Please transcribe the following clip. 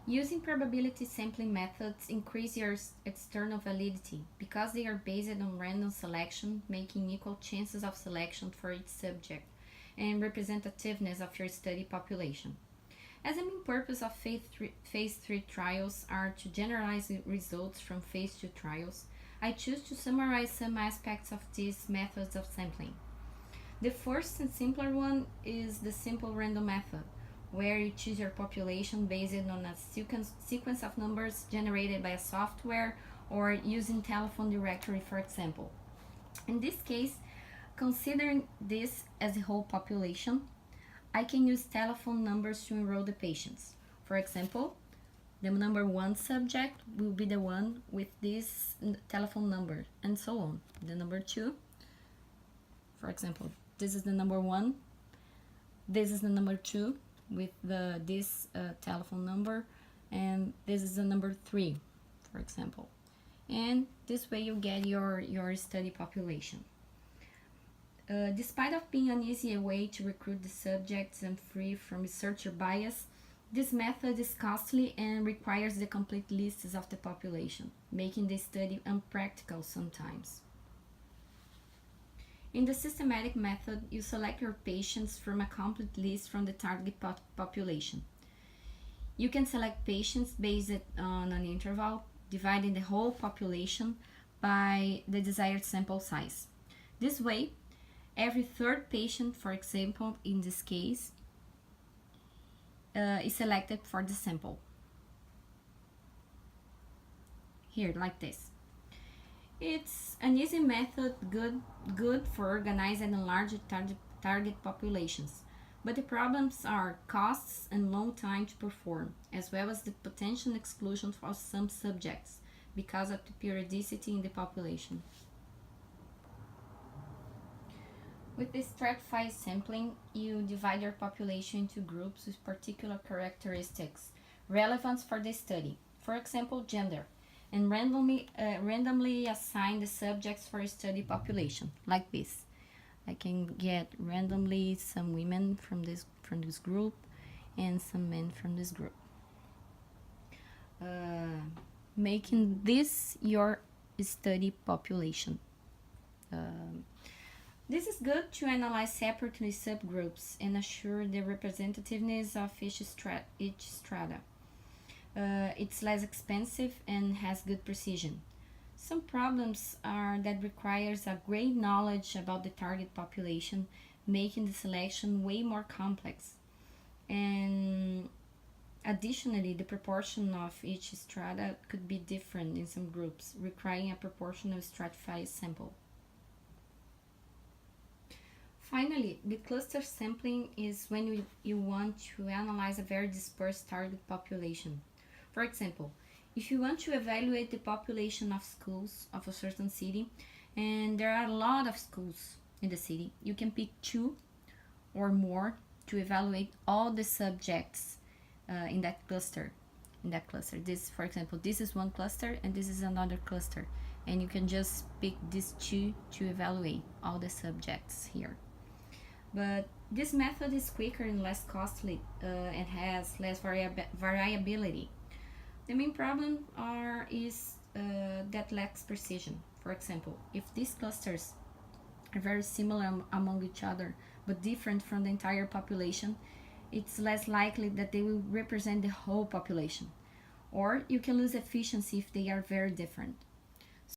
Using probability sampling methods increase your external validity because they are based on random selection, making equal chances of selection for each subject and representativeness of your study population. As the main purpose of phase 3 trials are to generalize the results from phase 2 trials, I choose to summarize some aspects of these methods of sampling. The first and simpler one is the simple random method, where you choose your population based on a sequence of numbers generated by a software or using telephone directory, for example. In this case, considering this as the whole population, I can use telephone numbers to enroll the patients. For example, the number 1 subject will be the one with this telephone number, and so on. The number 2, for example, this is the number 1, this is the number 2 with this telephone number, and this is the number 3, for example. And this way you get your study population. Despite of being an easier way to recruit the subjects and free from researcher bias, this method is costly and requires the complete lists of the population, making the study unpractical sometimes. In the systematic method, you select your patients from a complete list from the target population. You can select patients based on an interval, dividing the whole population by the desired sample size. This way, every third patient, for example, in this case, is selected for the sample. Here, like this. It's an easy method, good for organizing and larger target populations, but the problems are costs and long time to perform, as well as the potential exclusion for some subjects because of the periodicity in the population. With the stratified sampling, you divide your population into groups with particular characteristics relevant for the study, for example, gender, and randomly assign the subjects for a study population, like this. I can get randomly some women from this group and some men from this group. Making this your study population. This is good to analyze separately subgroups and assure the representativeness of each strata. It's less expensive and has good precision. Some problems are that requires a great knowledge about the target population, making the selection way more complex. And additionally, the proportion of each strata could be different in some groups, requiring a proportional stratified sample. Finally, the cluster sampling is when you want to analyze a very dispersed target population. For example, if you want to evaluate the population of schools of a certain city, and there are a lot of schools in the city, you can pick 2 or more to evaluate all the subjects in that cluster. This, for example, this is one cluster and this is another cluster, and you can just pick these 2 to evaluate all the subjects here. But this method is quicker and less costly and has less variability. The main problem is that lacks precision. For example, if these clusters are very similar among each other but different from the entire population, it's less likely that they will represent the whole population. Or you can lose efficiency if they are very different.